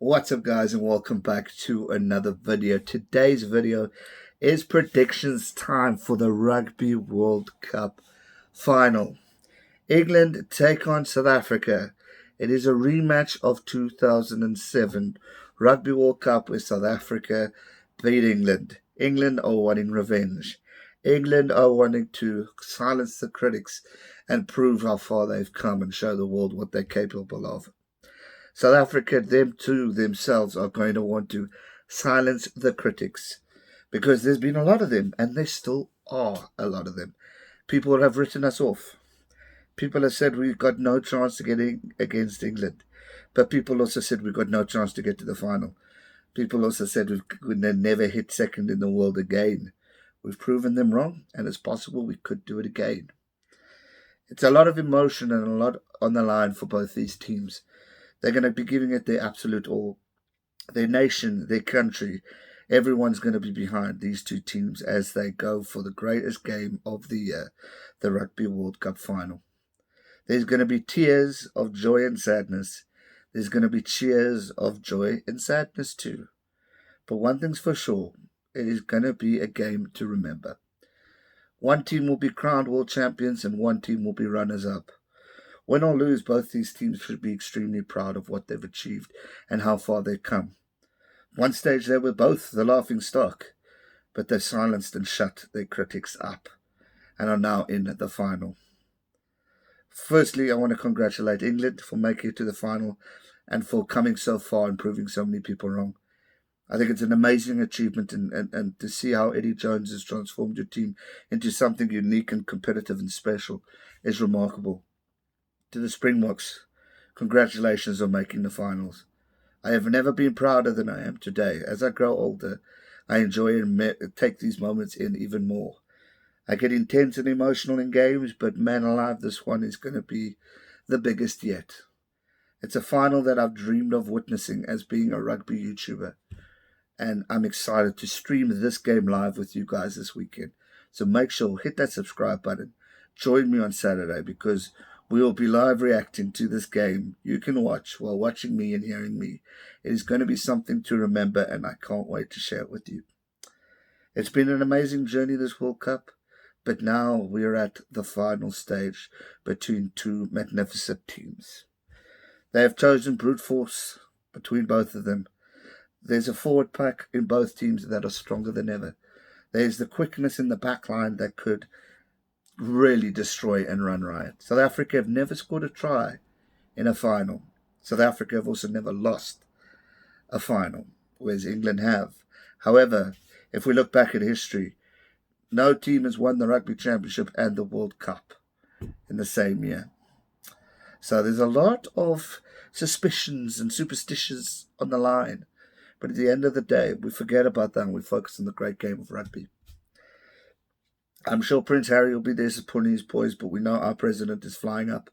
What's up, guys, and welcome back to another video. Today's video is predictions time for the Rugby World Cup final. England take on South Africa. It is a rematch of 2007 Rugby World Cup where South Africa beat England. England are wanting revenge. England are wanting to silence the critics and prove how far they've come and show the world what they're capable of. South Africa, themselves are going to want to silence the critics because there's been a lot of them, and there still are a lot of them. People have written us off. People have said we've got no chance to get in against England, but people also said we've got no chance to get to the final. People also said we'd never hit second in the world again. We've proven them wrong, and it's possible we could do it again. It's a lot of emotion and a lot on the line for both these teams. They're going to be giving it their absolute all. Their nation, their country, everyone's going to be behind these two teams as they go for the greatest game of the year, the Rugby World Cup final. There's going to be tears of joy and sadness. There's going to be cheers of joy and sadness too. But one thing's for sure, it is going to be a game to remember. One team will be crowned world champions and one team will be runners-up. Win or lose, both these teams should be extremely proud of what they've achieved and how far they've come. One stage they were both the laughing stock, but they've silenced and shut their critics up and are now in the final. Firstly, I want to congratulate England for making it to the final and for coming so far and proving so many people wrong. I think it's an amazing achievement, and to see how Eddie Jones has transformed your team into something unique and competitive and special is remarkable. To the Springboks, congratulations on making the finals. I have never been prouder than I am today. As I grow older, I enjoy and take these moments in even more. I get intense and emotional in games, but man alive, this one is going to be the biggest yet. It's a final that I've dreamed of witnessing as being a rugby YouTuber, and I'm excited to stream this game live with you guys this weekend. So make sure, hit that subscribe button. Join me on Saturday because we will be live reacting to this game. You can watch while watching me and hearing me. It is going to be something to remember, and I can't wait to share it with you. It's been an amazing journey, this World Cup, but now we are at the final stage between two magnificent teams. They have chosen brute force between both of them. There's a forward pack in both teams that are stronger than ever. There's the quickness in the back line that could really destroy and run riot. South Africa have never scored a try in a final. South Africa have also never lost a final, whereas England have. However, if we look back at history, no team has won the Rugby Championship and the World Cup in the same year. So there's a lot of suspicions and superstitions on the line. But at the end of the day, we forget about that and we focus on the great game of rugby. I'm sure Prince Harry will be there supporting his boys, but we know our president is flying up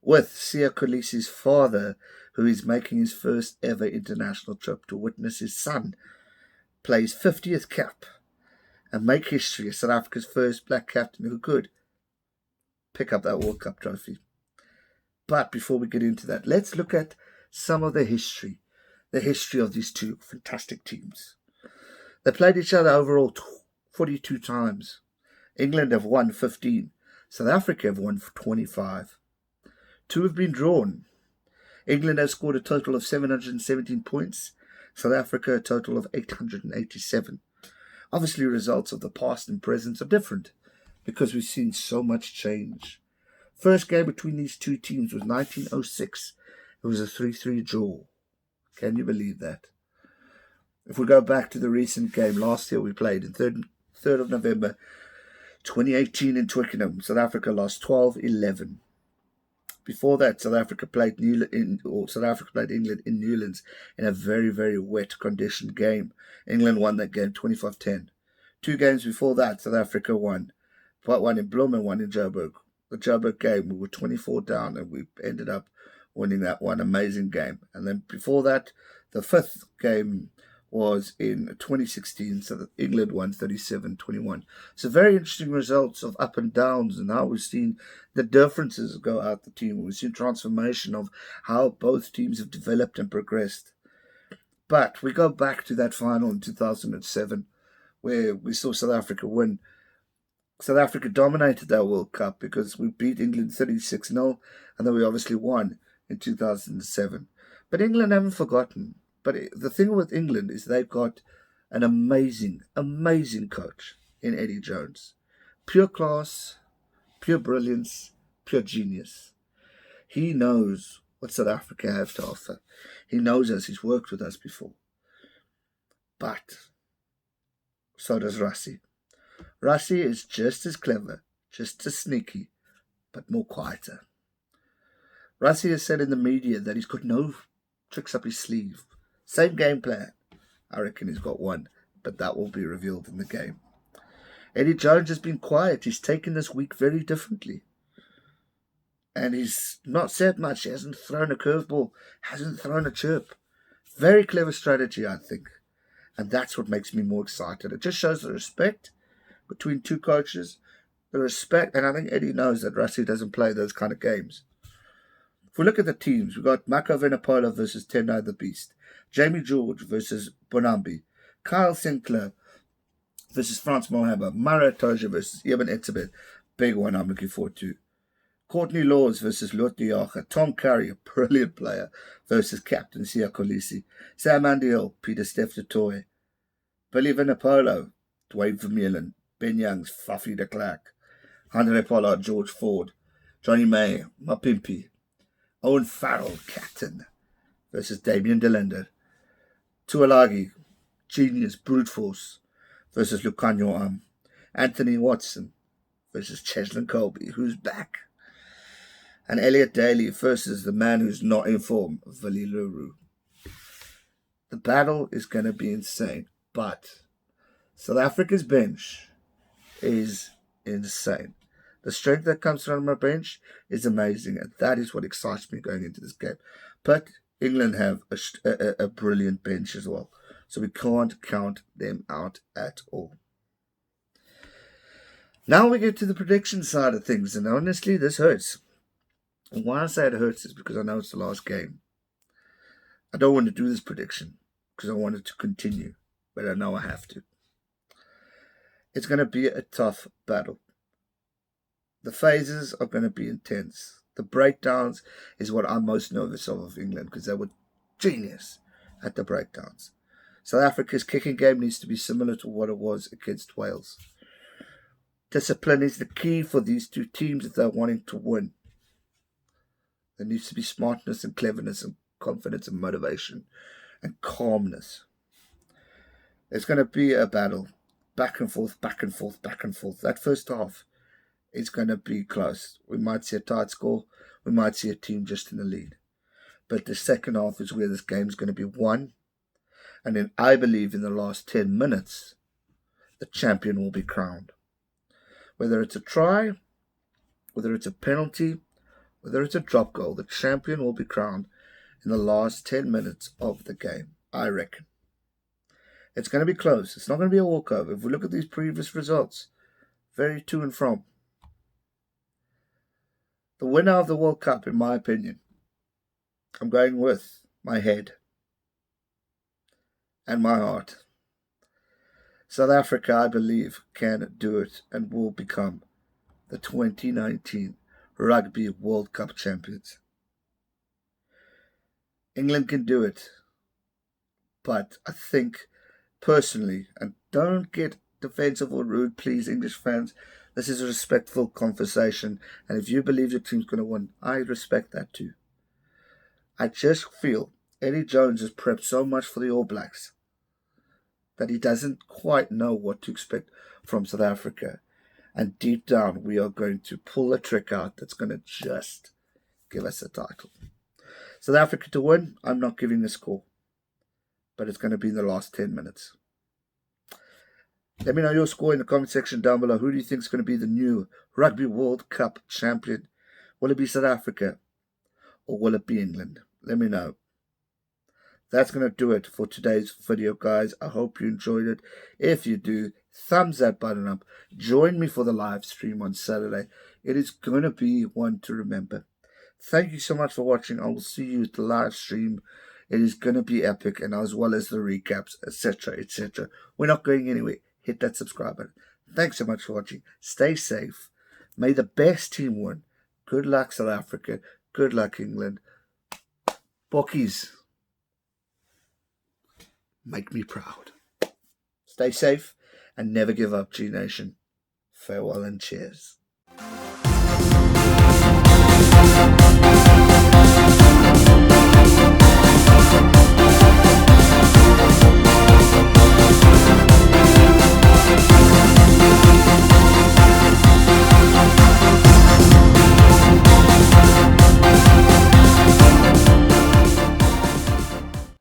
with Siya Kolisi's father, who is making his first ever international trip to witness his son play his 50th cap and make history as South Africa's first black captain who could pick up that World Cup trophy. But before we get into that, let's look at some of the history of these two fantastic teams. They played each other overall 42 times. England have won 15. South Africa have won 25. Two have been drawn. England has scored a total of 717 points. South Africa a total of 887. Obviously, results of the past and present are different because we've seen so much change. First game between these two teams was 1906. It was a 3-3 draw. Can you believe that? If we go back to the recent game last year we played in 3rd of November 2018 in Twickenham, South Africa lost 12-11. Before that, South Africa played England in Newlands in a very, very wet conditioned game. England won that game 25-10. 2 games before that, South Africa won. But one in Bloem and one in Joburg. The Joburg game, we were 24 down and we ended up winning that one. Amazing game. And then before that, the 5th game was in 2016, so that England won 37-21. So very interesting results of up and downs, and how we've seen the differences go out the team. We've seen transformation of how both teams have developed and progressed. But we go back to that final in 2007 where we saw South Africa win. South Africa dominated that World Cup because we beat England 36-0, and then we obviously won in 2007. But England haven't forgotten. But the thing with England is they've got an amazing, amazing coach in Eddie Jones. Pure class, pure brilliance, pure genius. He knows what South Africa have to offer. He knows us. He's worked with us before. But so does Rassie. Rassie is just as clever, just as sneaky, but more quieter. Rassie has said in the media that he's got no tricks up his sleeve. Same game plan. I reckon he's got one, but that will be revealed in the game. Eddie Jones has been quiet. He's taken this week very differently. And he's not said much. He hasn't thrown a curveball, hasn't thrown a chirp. Very clever strategy, I think. And that's what makes me more excited. It just shows the respect between two coaches. The respect, and I think Eddie knows that Rassie doesn't play those kind of games. If we look at the teams, we've got Mako Venipola versus Tendai the Beast, Jamie George versus Bonambi, Kyle Sinclair versus Frans Mohamba, Mara Toja versus Eben Etzebeth, big one I'm looking forward to. Courtney Laws versus Lothiaga, Tom Curry, a brilliant player, versus Captain Siya Kolisi, Sam Andiel, Peter Steph Toy, Billy Venipola, Dwayne Vermeulen, Ben Youngs, Fafi de Klerk, Andre Pollard, George Ford, Johnny May, Mapimpi, Owen Farrell, Captain, versus Damien Delender, Tuolagi, Genius, Brute Force, versus Lucanio Am, Anthony Watson, versus Cheslin Colby, who's back, and Elliot Daly versus the man who's not in form, Vali Leroux. The battle is going to be insane, but South Africa's bench is insane. The strength that comes from our bench is amazing, and that is what excites me going into this game. But England have a brilliant bench as well, so we can't count them out at all. Now we get to the prediction side of things, and honestly, this hurts. And why I say it hurts is because I know it's the last game. I don't want to do this prediction because I want it to continue, but I know I have to. It's going to be a tough battle. The phases are going to be intense. The breakdowns is what I'm most nervous of England because they were genius at the breakdowns. South Africa's kicking game needs to be similar to what it was against Wales. Discipline is the key for these two teams if they're wanting to win. There needs to be smartness and cleverness and confidence and motivation and calmness. It's going to be a battle. Back and forth, back and forth, back and forth. That first half is going to be close. We might see a tight score. We might see a team just in the lead. But the second half is where this game is going to be won. And then I believe in the last 10 minutes, the champion will be crowned. Whether it's a try, whether it's a penalty, whether it's a drop goal, the champion will be crowned in the last 10 minutes of the game, I reckon. It's going to be close. It's not going to be a walkover. If we look at these previous results, very to and from. The winner of the World Cup, in my opinion, I'm going with my head and my heart. South Africa, I believe, can do it and will become the 2019 Rugby World Cup champions. England can do it, but I think personally, and don't get defensive or rude, please, English fans, this is a respectful conversation, and if you believe your team's going to win, I respect that too. I just feel Eddie Jones has prepped so much for the All Blacks that he doesn't quite know what to expect from South Africa. And deep down, we are going to pull a trick out that's going to just give us a title. South Africa to win, I'm not giving a score. But it's going to be in the last 10 minutes. Let me know your score in the comment section down below. Who do you think is going to be the new Rugby World Cup champion? Will it be South Africa? Or will it be England? Let me know. That's going to do it for today's video, guys. I hope you enjoyed it. If you do, thumbs that button up. Join me for the live stream on Saturday. It is going to be one to remember. Thank you so much for watching. I will see you at the live stream It is going to be epic, and as well as the recaps, etc., etc. We're not going anywhere. Hit that subscribe button. Thanks so much for watching. Stay safe. May the best team win. Good luck, South Africa. Good luck, England. Bockies, make me proud. Stay safe and never give up, G Nation. Farewell and cheers.